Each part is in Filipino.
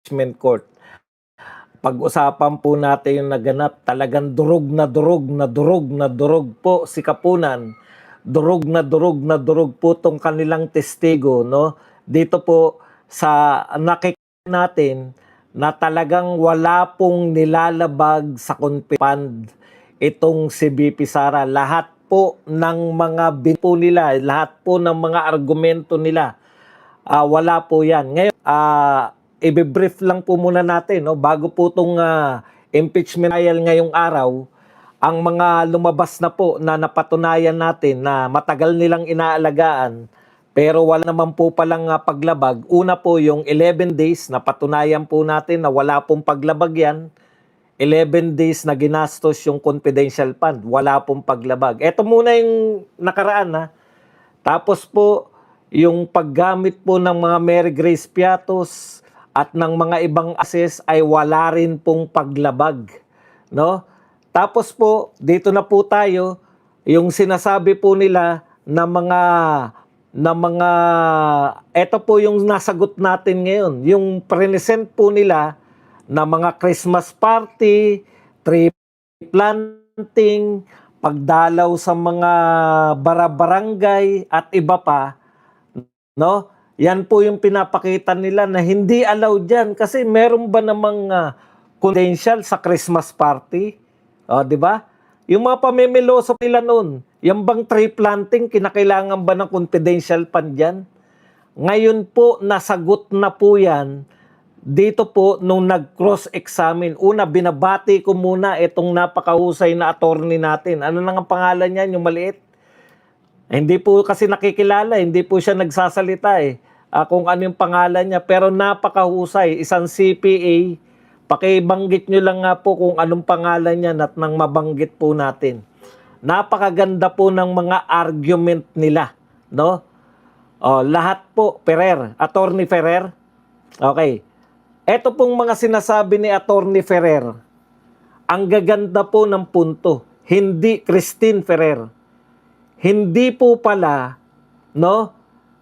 impeachment court. Pag-usapan po natin yung naganap, talagang durog na durog na durog na durog po si Kapunan. Durog na durog na durog po tong kanilang testigo, no? Dito po sa nakikita natin na talagang wala pong nilalabag sa fund itong si BP Sara. Lahat po ng mga po nila, lahat po ng mga argumento nila, wala po yan. Ngayon, i-brief lang po muna natin, no? Bago po itong impeachment trial ngayong araw, ang mga lumabas na po na napatunayan natin na matagal nilang inaalagaan, pero wala naman po palang paglabag. Una po yung 11 days, napatunayan po natin na wala pong paglabag yan. 11 days na ginastos yung confidential fund, wala pong paglabag. Ito muna yung nakaraan, ha. Tapos po, yung paggamit po ng mga Mary Grace Piatos at ng mga ibang assets ay wala rin pong paglabag, no? Tapos po, dito na po tayo, yung sinasabi po nila na mga eto po yung nasagot natin ngayon, yung present po nila na mga Christmas party, tree planting, pagdalaw sa mga barabarangay at iba pa, no? Yan po yung pinapakita nila na hindi allowed yan kasi meron ba namang confidential sa Christmas party? O, di ba? Yung mga pamimiloso nila noon, yung bang tree planting, kinakailangan ba ng confidential fund yan? Ngayon po, nasagot na po yan dito po nung nag-cross-examine. Una, binabati ko muna itong napakahusay na attorney natin. Ano nang ang pangalan niyan, yung maliit? Hindi po kasi nakikilala, hindi po siya nagsasalita kung ano yung pangalan niya. Pero napakahusay, isang CPA. Pakibanggit nyo lang nga po kung anong pangalan niya at nang mabanggit po natin. Napakaganda po ng mga argument nila, no? Lahat po, Ferrer, Attorney Ferrer. Okay. Ito pong mga sinasabi ni Attorney Ferrer, ang gaganda po ng punto. Hindi Christine Ferrer. Hindi po pala, no?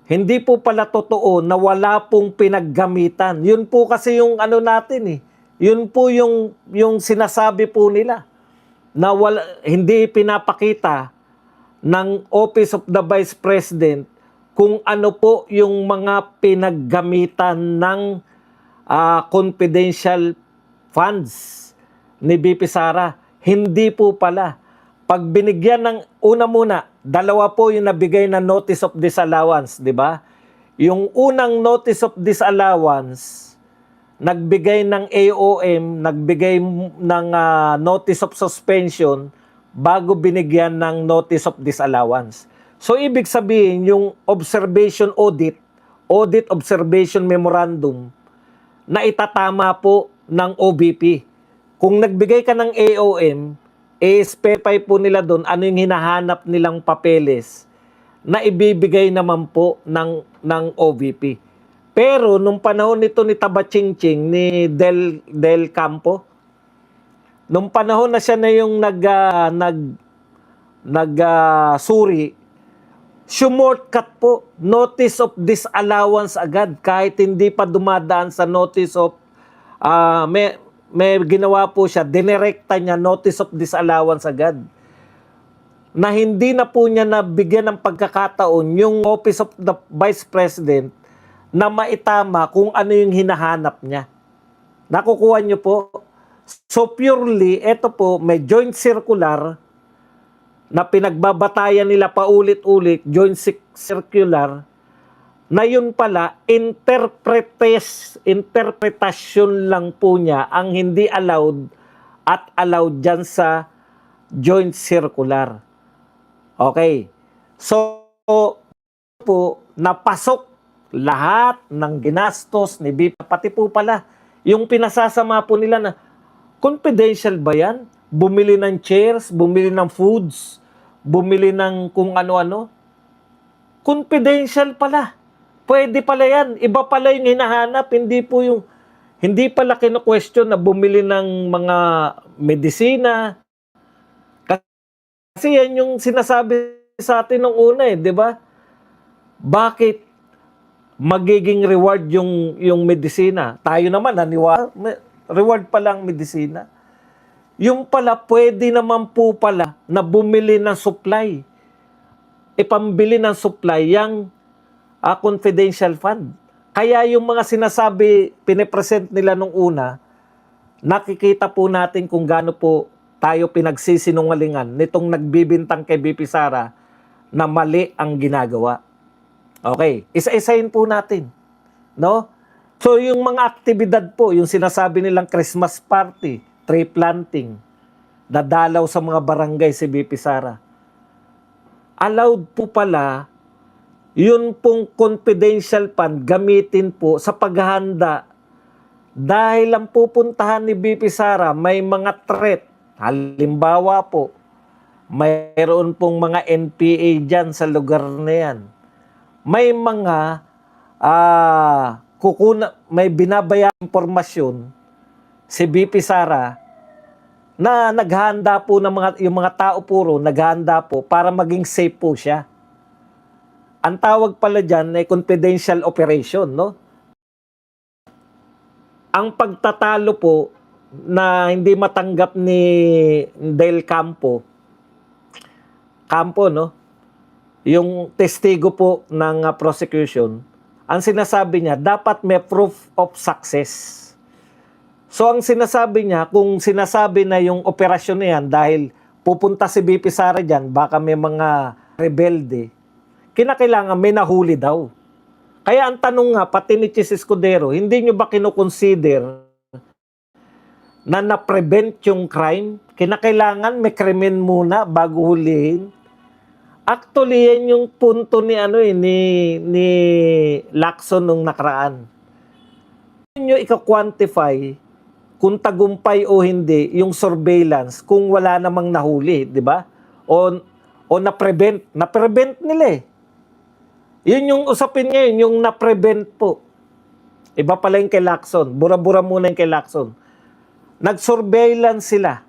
Hindi po pala totoo na wala pong pinaggamitan. Yun po kasi yung ano natin. Yun po yung sinasabi po nila na hindi pinapakita ng Office of the Vice President kung ano po yung mga pinaggamitan ng confidential funds ni BP Sara. Hindi po pala. Pag binigyan ng muna, dalawa po yung nabigay na notice of disallowance, di ba? Yung unang notice of disallowance, nagbigay ng AOM, nagbigay ng notice of suspension bago binigyan ng notice of disallowance. So, ibig sabihin, yung observation audit observation memorandum, na itatama po ng OBP. Kung nagbigay ka ng AOM, specify po nila doon ano yung hinahanap nilang papeles na ibibigay naman po ng OBP. Pero nung panahon nito ni Tabachingching, ni Del Campo, nung panahon na siya na yung suri, shortcut po, notice of disallowance agad kahit hindi pa dumadaan sa notice of may ginawa po siya, dinirekta niya notice of disallowance agad. Na hindi na po niya nabigyan ng pagkakataon yung Office of the Vice President na maitama kung ano yung hinahanap niya. Nakukuha niyo po? So purely, ito po, may joint circular na pinagbabatayan nila paulit-ulit, joint circular, na yun pala, interpretasyon lang po niya ang hindi allowed at allowed dyan sa joint circular. Okay. So, po, napasok lahat ng ginastos ni BP. Pati po pala, yung pinasasama po nila na, confidential ba yan? Bumili ng chairs, bumili ng foods, bumili ng kung ano-ano. Confidential pala. Pwede pala yan. Iba pala yung hinahanap. Hindi pala kino-question na bumili ng mga medisina. Kasi yan yung sinasabi sa atin nung una di ba? Bakit magiging reward yung medisina. Tayo naman, reward pa lang medisina. Yung pala, pwede naman po pala na bumili ng supply. Ipambili ng supply yung confidential fund. Kaya yung mga sinasabi, pinipresent nila nung una, nakikita po natin kung gaano po tayo pinagsisinungalingan nitong nagbibintang kay BP Sara na mali ang ginagawa. Okay, isa-isahin po natin, no? So yung mga aktibidad po, yung sinasabi nilang Christmas party, tree planting, dadalaw sa mga barangay si BP Sara. Allowed po pala yun pong confidential fund gamitin po sa paghahanda dahil ang pupuntahan ni BP Sara may mga threat. Halimbawa po, mayroon pong mga NPA dyan sa lugar na yan. May mga may binabayang impormasyon si BP Sara na naghahanda po ng yung mga tao puro naghahanda po para maging safe po siya. Ang tawag pala dyan ay confidential operation, no? Ang pagtatalo po na hindi matanggap ni Del Campo, no? Yung testigo po ng prosecution, ang sinasabi niya, dapat may proof of success. So ang sinasabi niya, kung sinasabi na yung operasyon na yan, dahil pupunta si BP Sara dyan, baka may mga rebelde, kinakailangan may nahuli daw. Kaya ang tanong nga, pati ni Chis Escudero, hindi nyo ba kinukonsider na na-prevent yung crime? Kinakailangan may krimen muna bago hulihin. Actually, yan yung punto ni ni Lacson nung nakaraan. Hindi nyo ika-quantify kung tagumpay o hindi yung surveillance kung wala namang nahuli, di ba? O na-prevent nila eh. Yun yung usapin ngayon, yung na-prevent po. Iba pala yung kay Lacson. Bura-bura muna yung kay Lacson. Nag-surveillance sila.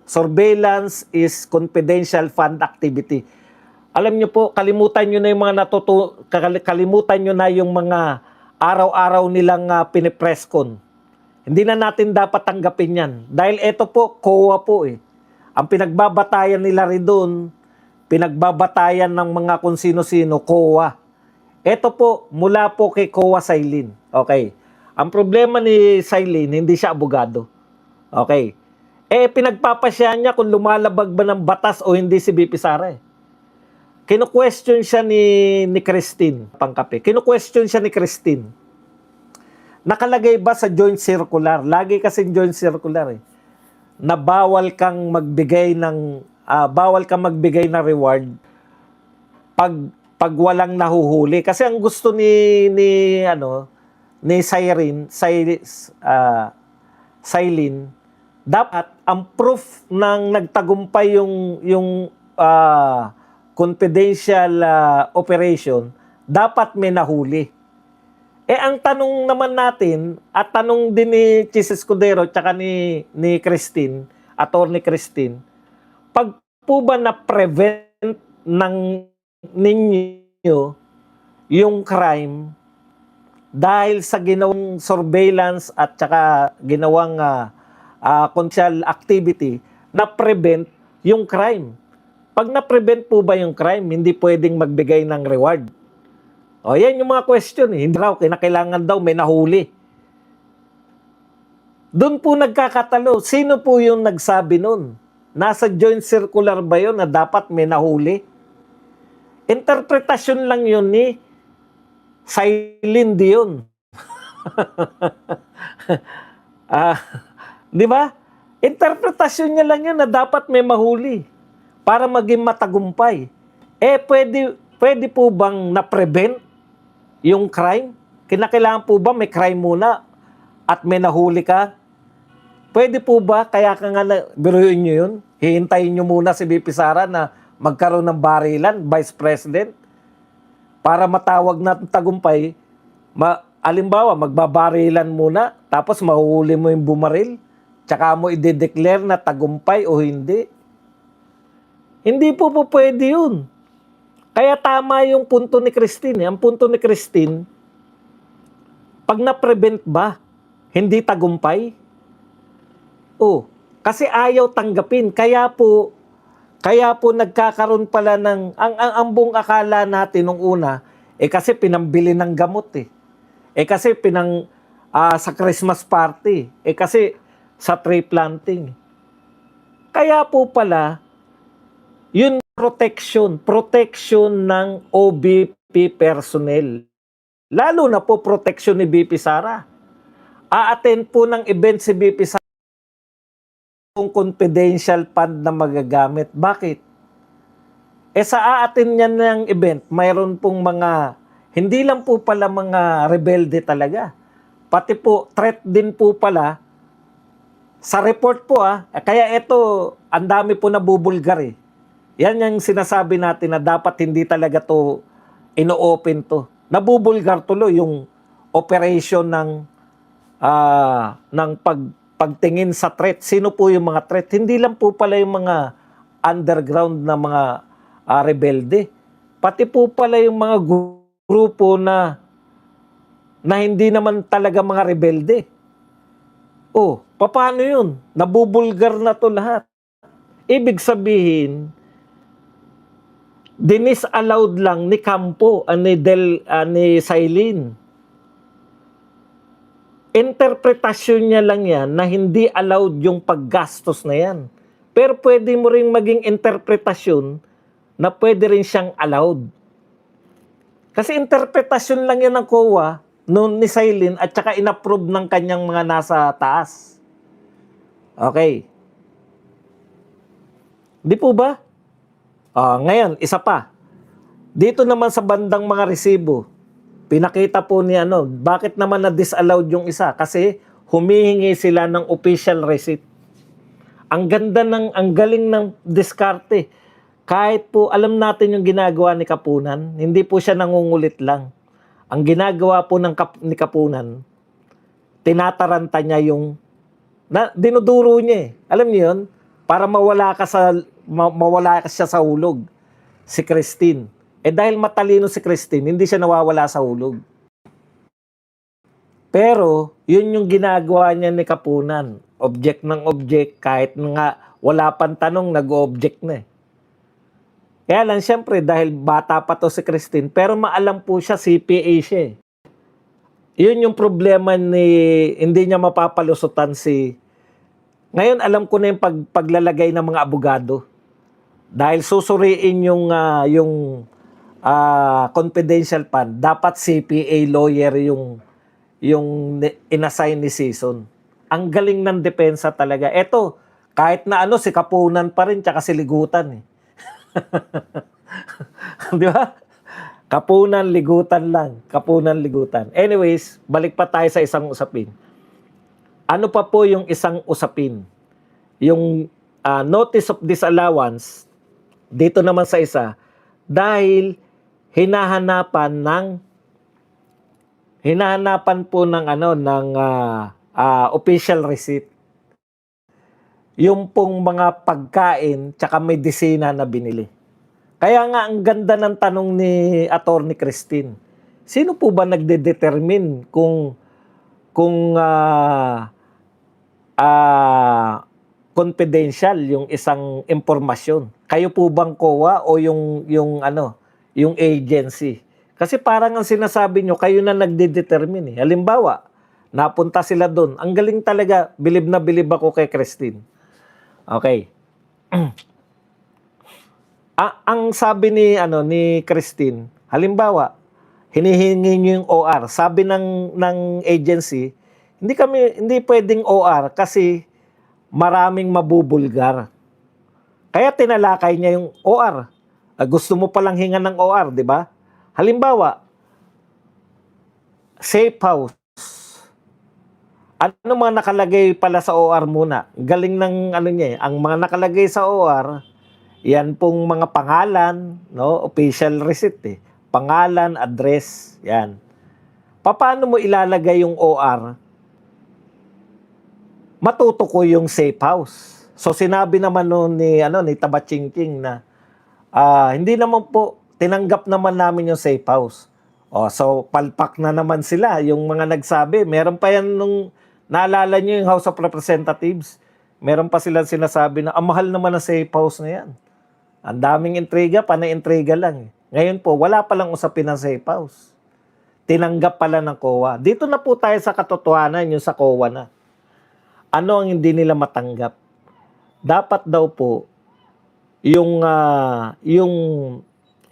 Surveillance is confidential fund activity. Alam nyo po, kalimutan nyo na yung mga kalimutan nyo na yung mga araw-araw nilang pinipreskon. Hindi na natin dapat tanggapin yan. Dahil ito po, COA po eh. Ang pinagbabatayan nila rin doon, pinagbabatayan ng mga kung sino-sino, COA. Ito po, mula po kay COA Sailin. Okay. Ang problema ni Sailin, hindi siya abogado. Okay. Pinagpapasya niya kung lumalabag ba ng batas o hindi si BP Sara eh. Kino-question siya ni Christine Pangkape. Kino-question siya ni Christine. Nakalagay ba sa joint circular? Lagi kasi joint circular eh. Na bawal kang magbigay ng reward pag walang nahuhuli. Kasi ang gusto ni Sailin, dapat ang proof ng nagtagumpay yung confidential operation, dapat may nahuli. Ang tanong naman natin, at tanong din ni Chis Escudero tsaka ni Christine, Attorney Christine, pag po ba na-prevent ninyo yung crime dahil sa ginawang surveillance at tsaka ginawang confidential activity, na-prevent yung crime. Pag na-prevent po ba yung crime, hindi pwedeng magbigay ng reward. O yan yung mga question eh. Hindi raw, kinakailangan daw may nahuli. Doon po nagkakatalo. Sino po yung nagsabi nun? Nasa joint circular ba yun na dapat may nahuli? Interpretasyon lang yun ni Sailin Dion. Di ba? Interpretasyon niya lang yun na dapat may mahuli para maging matagumpay. Pwede po bang na-prevent yung crime? Kinakailangan po ba may crime muna at may nahuli ka? Pwede po ba? Kaya ka nga, biruin nyo yun, hihintayin nyo muna si BP Sara na magkaroon ng barilan, Vice President, para matawag na tagumpay. Alimbawa, magbabarilan muna, tapos mahuhuli mo yung bumaril, tsaka mo i-declare na tagumpay o hindi. Hindi po pwede yun. Kaya tama yung punto ni Christine. Ang punto ni Christine, Pag na-prevent ba, hindi tagumpay? Oh, kasi ayaw tanggapin. Kaya po nagkakaroon pala ng ang buong akala natin nung una kasi pinambili ng gamot eh. Kasi sa Christmas party, kasi sa tree planting. Kaya po pala yun protection ng OBP personnel. Lalo na po protection ni BP Sara. A-attend po ng event si BP Sara kung confidential fund na magagamit. Bakit? Sa a-attend niya ng event, mayroon pong hindi lang po pala mga rebelde talaga. Pati po, threat din po pala sa report po kaya ito, ang dami po nabubulgar eh. Yan yung sinasabi natin na dapat hindi talaga to ino-open to. Nabubulgar tuloy yung operation ng pagtingin sa threat. Sino po yung mga threat? Hindi lang po pala yung mga underground na mga rebelde. Pati po pala yung mga grupo na hindi naman talaga mga rebelde. Oh, paano yun? Nabubulgar na to lahat. Ibig sabihin, dinis-allowed lang ni Campo, ni Sailin. Interpretasyon niya lang yan na hindi allowed yung paggastos na yan. Pero pwede mo rin maging interpretasyon na pwede rin siyang allowed. Kasi interpretasyon lang yan ng COA noon ni Sailin at saka inapprove ng kanyang mga nasa taas. Okay. Di po ba? Ngayon, isa pa. Dito naman sa bandang mga resibo, pinakita po ni bakit naman na-disallowed yung isa? Kasi humihingi sila ng official receipt. Ang galing ng diskarte. Kahit po alam natin yung ginagawa ni Kapunan, hindi po siya nangungulit lang. Ang ginagawa po ni Kapunan, tinataranta niya dinuduro niya eh. Alam niyo yun? Para mawala ka siya sa hulog. Si Christine. Dahil matalino si Christine, hindi siya nawawala sa hulog. Pero, yun yung ginagawa niya ni Kapunan. Object ng object, kahit nga wala pang tanong, nag-object na eh. Kaya lang, siyempre, dahil bata pa to si Christine, pero maalam po siya, CPA siya eh. Yun yung problema hindi niya mapapalusutan Ngayon, alam ko na yung paglalagay ng mga abogado. Dahil susuriin yung confidential fund, dapat CPA lawyer yung inassign ni Season. Ang galing ng depensa talaga. Eto, kahit na si Kapunan pa rin, tsaka si Ligutan eh. Di ba? Kapunan, Ligutan lang. Kapunan, Ligutan. Anyways, balik pa tayo sa isang usapin. Ano pa po yung isang usapin? Yung notice of disallowance, dito naman sa isa, dahil hinahanapan po ng official receipt. Yung pong mga pagkain tsaka medisina na binili. Kaya nga ang ganda ng tanong ni Attorney Christine. Sino po ba nagde-determine kung confidential yung isang impormasyon? Kayo po bang COA o yung agency? Kasi parang ang sinasabi nyo, kayo na nagde-determine eh. Halimbawa, napunta sila doon. Ang galing talaga, bilib na bilib ako kay Christine. Okay. Ang sabi ni Christine, halimbawa, hinihingi niyo yung OR. Sabi ng agency, hindi pwedeng OR kasi maraming mabubulgar. Kaya tinalakay niya yung OR. Gusto mo palang hingan ng OR, di ba? Halimbawa, safe house. Ano mga nakalagay pala sa OR muna? Galing ng niya eh. Ang mga nakalagay sa OR, yan pong mga pangalan, official receipt eh. Pangalan, address, yan. Paano mo ilalagay yung OR? Matutuko yung safe house. So sinabi naman ni Tabachingking na hindi naman po tinanggap naman namin yung safe house. O, so palpak na naman sila, yung mga nagsabi. Meron pa yan nung, naalala nyo yung House of Representatives, meron pa silang sinasabi na, ang mahal naman ng safe house na yan. Ang daming intriga, panay-intriga lang. Ngayon po, wala palang usapin ng safe house. Tinanggap pala ng COA. Dito na po tayo sa katotohanan, yung sa COA na. Ano ang hindi nila matanggap? Dapat daw po, yung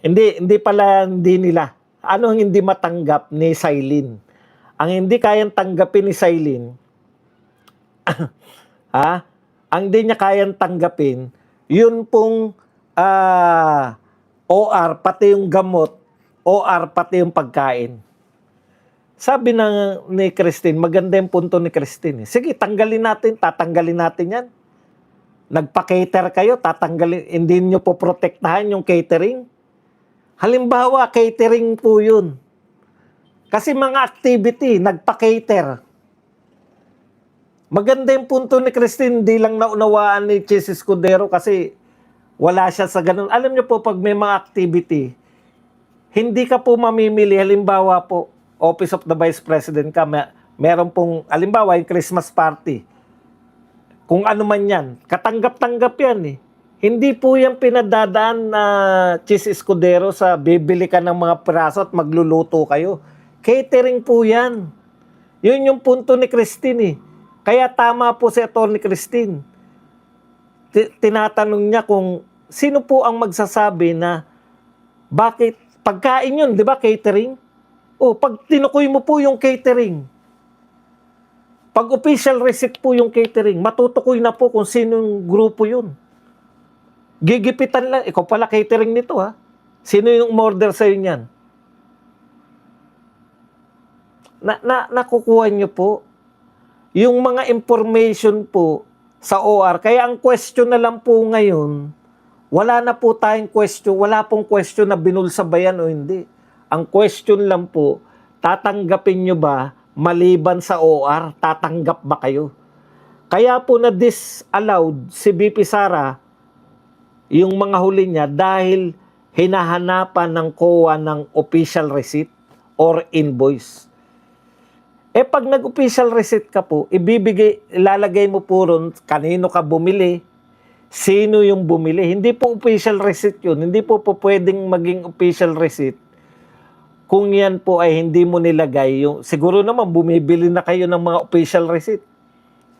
hindi pala hindi nila. Ano ang hindi matanggap ni Sailin? Ang hindi kayang tanggapin ni Sailin, ang hindi niya kayang tanggapin, yun pong OR, pati yung gamot, OR, pati yung pagkain. Sabi ni Christine, maganda yung punto ni Christine. Sige, tatanggalin natin yan. Nagpa-cater kayo, hindi nyo po protektahan yung catering. Halimbawa, catering po yun. Kasi mga activity, nagpa-cater. Maganda yung punto ni Christine, hindi lang naunawaan ni Chis Escudero kasi wala siya sa ganun. Alam niyo po, pag may mga activity, hindi ka po mamimili. Halimbawa po, Office of the Vice President ka, meron pong, halimbawa, yung Christmas party. Kung ano man yan, katanggap-tanggap yan eh. Hindi po yan pinadadaan na Chis Escudero sa bibili ka ng mga piraso at magluluto kayo. Catering po yan. Yun yung punto ni Christine eh. Kaya tama po si Atty. Christine. Tinatanong niya kung sino po ang magsasabi na bakit pagkain yun, di ba, catering? O, pag tinukoy mo po yung catering, pag official receipt po yung catering, matutukoy na po kung sino yung grupo yun. Gigipitan lang, ikaw pala catering nito ha. Sino yung umorder sa'yo niyan? Nakukuha niyo po yung mga information po sa OR. Kaya ang question na lang po ngayon, wala na po tayong question, wala pong question na binulsa ba yan o hindi. Ang question lang po, tatanggapin nyo ba maliban sa OR? Tatanggap ba kayo? Kaya po na-disallowed si BP Sara yung mga huli niya dahil hinahanapan ng COA ng official receipt or invoice. Pag nag-official receipt ka po, ilalagay mo po ron kanino ka bumili, sino yung bumili. Hindi po official receipt yun. Hindi po pwedeng maging official receipt kung yan po ay hindi mo nilagay. Siguro naman bumibili na kayo ng mga official receipt.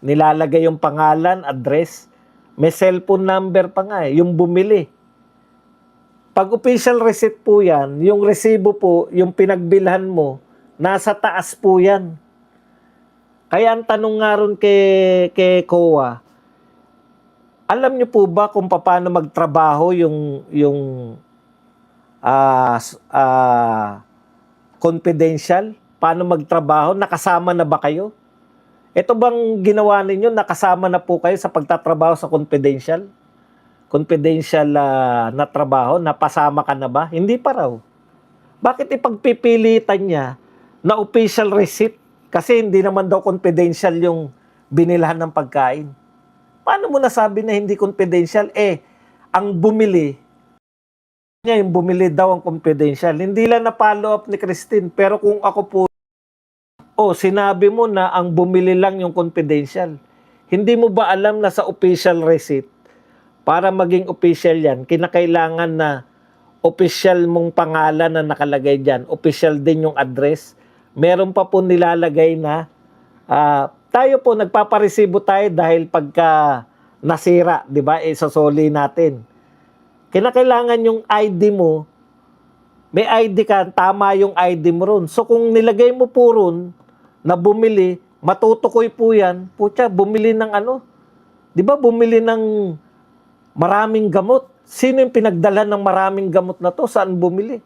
Nilalagay yung pangalan, address, may cellphone number pa nga yung bumili. Pag official receipt po yan, yung resibo po, yung pinagbilhan mo, nasa taas po yan. Kaya ang tanong nga ron kay COA, alam niyo po ba kung paano magtrabaho yung confidential? Paano magtrabaho? Nakasama na ba kayo? Ito bang ginawa ninyo, nakasama na po kayo sa pagtatrabaho sa confidential? Confidential na trabaho, napasama ka na ba? Hindi pa raw. Bakit ipagpipilitan niya na official receipt? Kasi hindi naman daw confidential yung binilhan ng pagkain. Paano mo nasabi na hindi confidential? Ang bumili, yung bumili daw ang confidential. Hindi lang na follow up ni Christine. Pero kung ako po, sinabi mo na ang bumili lang yung confidential. Hindi mo ba alam na sa official receipt, para maging official yan, kinakailangan na official mong pangalan na nakalagay dyan, official din yung address. Meron pa po nilalagay na, tayo po, nagpaparesibo tayo dahil pagka nasira, di ba, isasoli natin. Kinakailangan yung ID mo, may ID ka, tama yung ID mo ron. So kung nilagay mo po ron, na bumili, matutukoy po yan, putya, bumili ng di ba, bumili ng maraming gamot. Sino yung pinagdala ng maraming gamot na to? Saan bumili?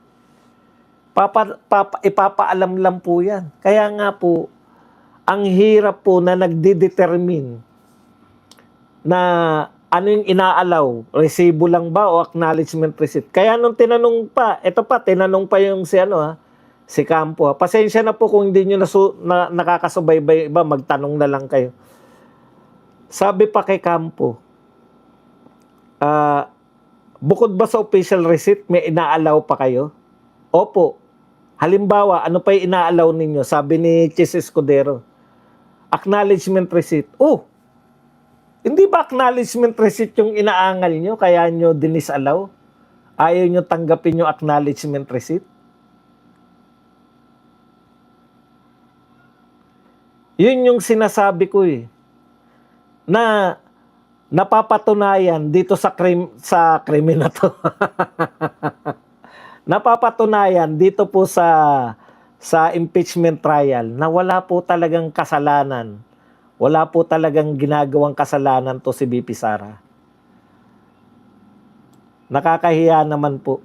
Ipapaalam lang po yan. Kaya nga po, ang hirap po na nagdidetermine na ano yung inaalaw, resibo lang ba o acknowledgement receipt. Kaya nung tinanong pa yung si Campo. Pasensya na po kung hindi nyo nakakasubaybay iba, magtanong na lang kayo. Sabi pa kay Campo, bukod ba sa official receipt, may inaalaw pa kayo? Opo. Halimbawa, ano pa yung ina-allow ninyo? Sabi ni Chis Escudero, acknowledgement receipt. Oh, hindi ba acknowledgement receipt yung inaangal nyo kaya nyo dinisallow? Ayaw nyo tanggapin yung acknowledgement receipt? Yun yung sinasabi ko eh. Na napapatunayan dito sa krimi na to. Napapatunayan dito po sa impeachment trial na wala po talagang kasalanan. Wala po talagang ginagawang kasalanan to si BP Sara. Nakakahiya naman po.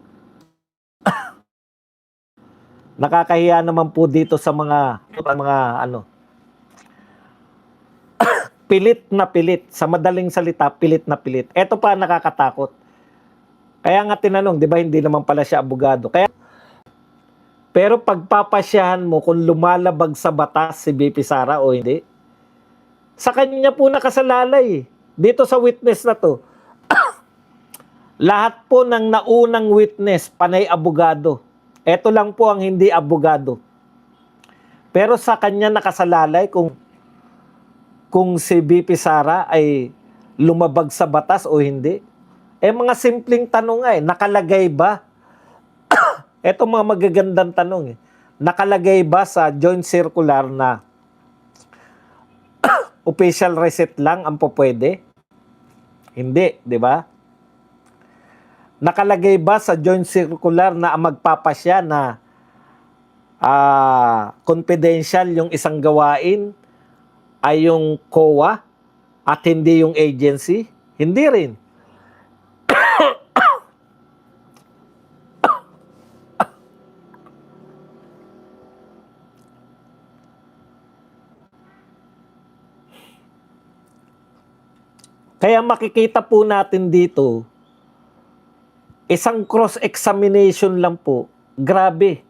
Nakakahiya naman po dito sa mga ano, pilit na pilit. Sa madaling salita, pilit na pilit. Ito pa nakakatakot. Kaya nga tinanong, di ba hindi naman pala siya abogado. Pero pagpapasyahan mo kung lumalabag sa batas si BP Sara o hindi, sa kanya po nakasalalay. Dito sa witness na to, lahat po ng naunang witness, panay abogado. Ito lang po ang hindi abogado. Pero sa kanya nakasalalay kung si BP Sara ay lumabag sa batas o hindi. Mga simpleng tanong nga nakalagay ba? Ito mga magagandang tanong Nakalagay ba sa joint circular na official receipt lang ang pupwede? Hindi, di ba? Nakalagay ba sa joint circular na ang magpapasya na confidential yung isang gawain ay yung COA at hindi yung agency? Hindi rin. Kaya makikita po natin dito, isang cross-examination lang po, grabe.